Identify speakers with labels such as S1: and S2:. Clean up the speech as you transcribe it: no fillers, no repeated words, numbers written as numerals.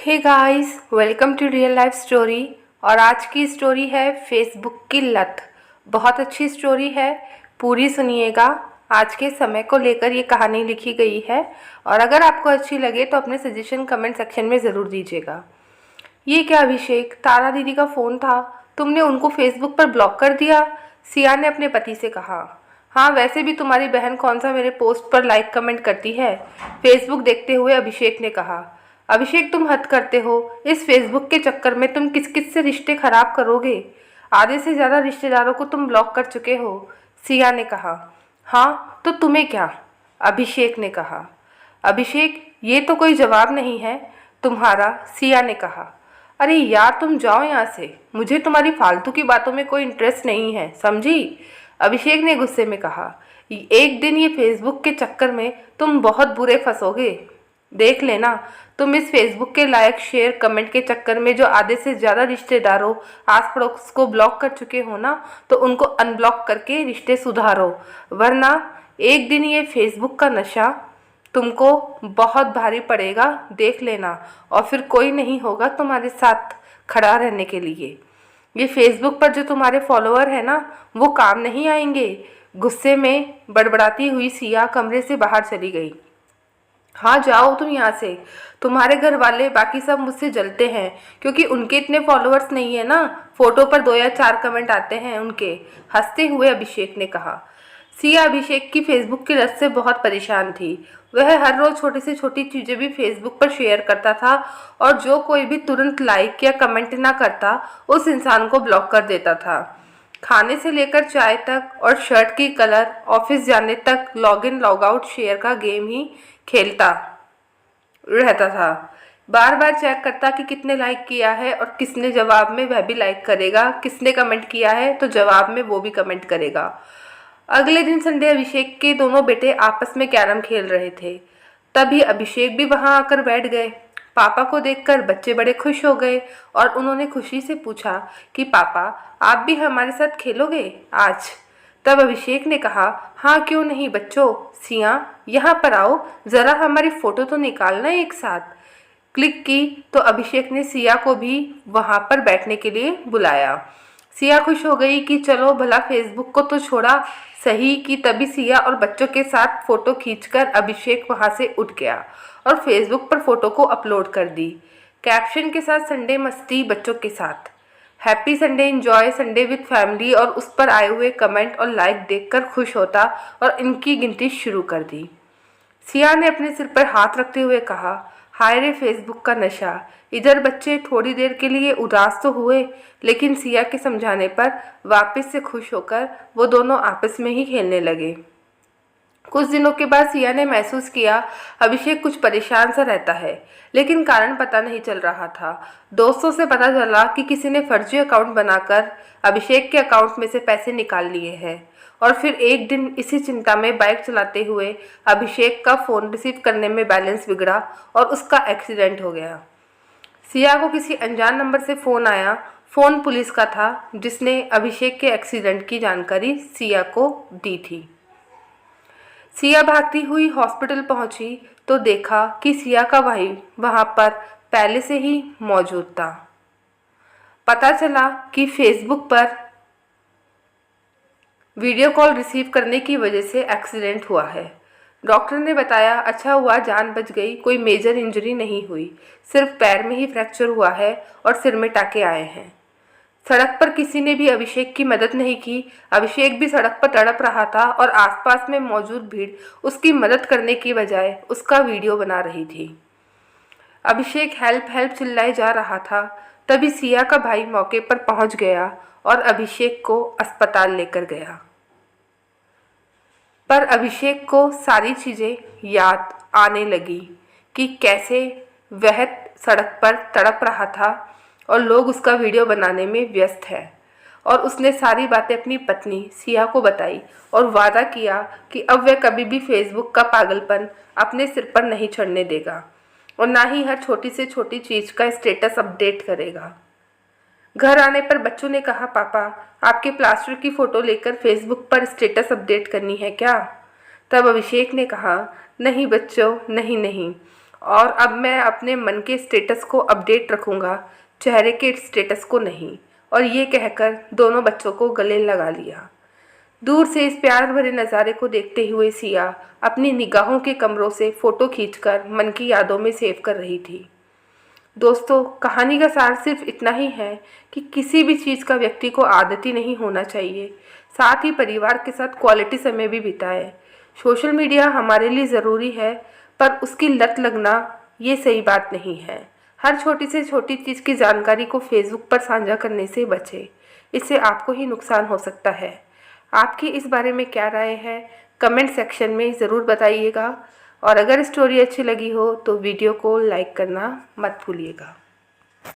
S1: Hey guys, welcome to real life story. और आज की स्टोरी है फेसबुक की लत। बहुत अच्छी स्टोरी है, पूरी सुनिएगा। आज के समय को लेकर ये कहानी लिखी गई है और अगर आपको अच्छी लगे तो अपने सजेशन कमेंट सेक्शन में ज़रूर दीजिएगा। ये क्या अभिषेक, तारा दीदी का फ़ोन था, तुमने उनको फेसबुक पर ब्लॉक कर दिया? सिया ने अपने पति से कहा। हाँ, वैसे भी तुम्हारी बहन कौन सा मेरे पोस्ट पर लाइक कमेंट करती है, फेसबुक देखते हुए अभिषेक ने कहा। अभिषेक, तुम हद करते हो। इस फेसबुक के चक्कर में तुम किस किस से रिश्ते खराब करोगे। आधे से ज़्यादा रिश्तेदारों को तुम ब्लॉक कर चुके हो, सिया ने कहा। हाँ तो तुम्हें क्या, अभिषेक ने कहा। अभिषेक, ये तो कोई जवाब नहीं है तुम्हारा, सिया ने कहा। अरे यार, तुम जाओ यहाँ से, मुझे तुम्हारी फालतू की बातों में कोई इंटरेस्ट नहीं है, समझी, अभिषेक ने गुस्से में कहा। एक दिन ये फेसबुक के चक्कर में तुम बहुत बुरे फंसोगे, देख लेना। तुम इस फेसबुक के लाइक शेयर कमेंट के चक्कर में जो आधे से ज़्यादा रिश्तेदारों आस पड़ोस को ब्लॉक कर चुके हो ना, तो उनको अनब्लॉक करके रिश्ते सुधारो, वरना एक दिन ये फेसबुक का नशा तुमको बहुत भारी पड़ेगा, देख लेना। और फिर कोई नहीं होगा तुम्हारे साथ खड़ा रहने के लिए। ये फेसबुक पर जो तुम्हारे फॉलोअर है ना, वो काम नहीं आएंगे। गुस्से में बड़बड़ाती हुई सिया कमरे से बाहर चली गई। हाँ जाओ तुम यहाँ से, तुम्हारे घर वाले बाकी सब मुझसे जलते हैं क्योंकि उनके इतने फॉलोअर्स नहीं है ना, फोटो पर 2 या 4 कमेंट आते हैं उनके, हंसते हुए अभिषेक ने कहा। सिया अभिषेक की फेसबुक की लत से बहुत परेशान थी। वह हर रोज़ छोटी से छोटी चीज़ें भी फेसबुक पर शेयर करता था और जो कोई भी तुरंत लाइक या कमेंट ना करता उस इंसान को ब्लॉक कर देता था। खाने से लेकर चाय तक और शर्ट की कलर, ऑफिस जाने तक log in log out share का गेम ही खेलता रहता था। बार बार चेक करता कि कितने लाइक किया है और किसने जवाब में वह भी लाइक करेगा, किसने कमेंट किया है तो जवाब में वो भी कमेंट करेगा। अगले दिन संडे अभिषेक के दोनों बेटे आपस में कैरम खेल रहे थे। तभी अभिषेक भी वहां आकर बैठ गए। पापा को देखकर बच्चे बड़े खुश हो गए और उन्होंने खुशी से पूछा कि पापा, आप भी हमारे साथ खेलोगे आज? तब अभिषेक ने कहा, हाँ क्यों नहीं बच्चों। सिया, यहाँ पर आओ, ज़रा हमारी फ़ोटो तो निकालना एक साथ। क्लिक की तो अभिषेक ने सिया को भी वहाँ पर बैठने के लिए बुलाया। सिया खुश हो गई कि चलो भला फेसबुक को तो छोड़ा सही कि तभी सिया और बच्चों के साथ फ़ोटो खींचकर अभिषेक वहाँ से उठ गया और फेसबुक पर फ़ोटो को अपलोड कर दी, कैप्शन के साथ संडे मस्ती बच्चों के साथ, happy Sunday, enjoy Sunday with family. और उस पर आए हुए कमेंट और लाइक देखकर खुश होता और इनकी गिनती शुरू कर दी। सिया ने अपने सिर पर हाथ रखते हुए कहा, हाय रे फेसबुक का नशा। इधर बच्चे थोड़ी देर के लिए उदास तो हुए, लेकिन सिया के समझाने पर वापस से खुश होकर वो दोनों आपस में ही खेलने लगे। कुछ दिनों के बाद सिया ने महसूस किया अभिषेक कुछ परेशान सा रहता है, लेकिन कारण पता नहीं चल रहा था। दोस्तों से पता चला कि किसी ने फर्जी अकाउंट बनाकर अभिषेक के अकाउंट में से पैसे निकाल लिए हैं। और फिर एक दिन इसी चिंता में बाइक चलाते हुए अभिषेक का फ़ोन रिसीव करने में बैलेंस बिगड़ा और उसका एक्सीडेंट हो गया। सिया को किसी अनजान नंबर से फ़ोन आया। फ़ोन पुलिस का था, जिसने अभिषेक के एक्सीडेंट की जानकारी सिया को दी थी। सिया भागती हुई हॉस्पिटल पहुंची तो देखा कि सिया का भाई वहां पर पहले से ही मौजूद था। पता चला कि फेसबुक पर वीडियो कॉल रिसीव करने की वजह से एक्सीडेंट हुआ है। डॉक्टर ने बताया, अच्छा हुआ जान बच गई, कोई मेजर इंजरी नहीं हुई, सिर्फ पैर में ही फ्रैक्चर हुआ है और सिर में टाके आए हैं। सड़क पर किसी ने भी अभिषेक की मदद नहीं की। अभिषेक भी सड़क पर तड़प रहा था और आसपास में मौजूद भीड़ उसकी मदद करने की बजाय उसका वीडियो बना रही थी। अभिषेक हेल्प हेल्प चिल्लाए जा रहा था। तभी सिया का भाई मौके पर पहुंच गया और अभिषेक को अस्पताल लेकर गया। पर अभिषेक को सारी चीज़ें याद आने लगी कि कैसे वह सड़क पर तड़प रहा था और लोग उसका वीडियो बनाने में व्यस्त है। और उसने सारी बातें अपनी पत्नी सिया को बताई और वादा किया कि अब वह कभी भी फेसबुक का पागलपन अपने सिर पर नहीं चढ़ने देगा और ना ही हर छोटी से छोटी चीज़ का स्टेटस अपडेट करेगा। घर आने पर बच्चों ने कहा, पापा आपके प्लास्टर की फ़ोटो लेकर फेसबुक पर स्टेटस अपडेट करनी है क्या? तब अभिषेक ने कहा, नहीं बच्चों, नहीं नहीं, और अब मैं अपने मन के स्टेटस को अपडेट रखूँगा, चेहरे के स्टेटस को नहीं। और ये कहकर दोनों बच्चों को गले लगा लिया। दूर से इस प्यार भरे नज़ारे को देखते हुए सिया अपनी निगाहों के कमरों से फ़ोटो खींचकर मन की यादों में सेव कर रही थी। दोस्तों, कहानी का सार सिर्फ इतना ही है कि किसी भी चीज़ का व्यक्ति को आदती नहीं होना चाहिए। साथ ही परिवार के साथ क्वालिटी समय भी बिताए। सोशल मीडिया हमारे लिए ज़रूरी है, पर उसकी लत लगना ये सही बात नहीं है। हर छोटी से छोटी चीज़ की जानकारी को फेसबुक पर साझा करने से बचें, इससे आपको ही नुकसान हो सकता है। आपकी इस बारे में क्या राय है, कमेंट सेक्शन में ज़रूर बताइएगा। और अगर स्टोरी अच्छी लगी हो तो वीडियो को लाइक करना मत भूलिएगा।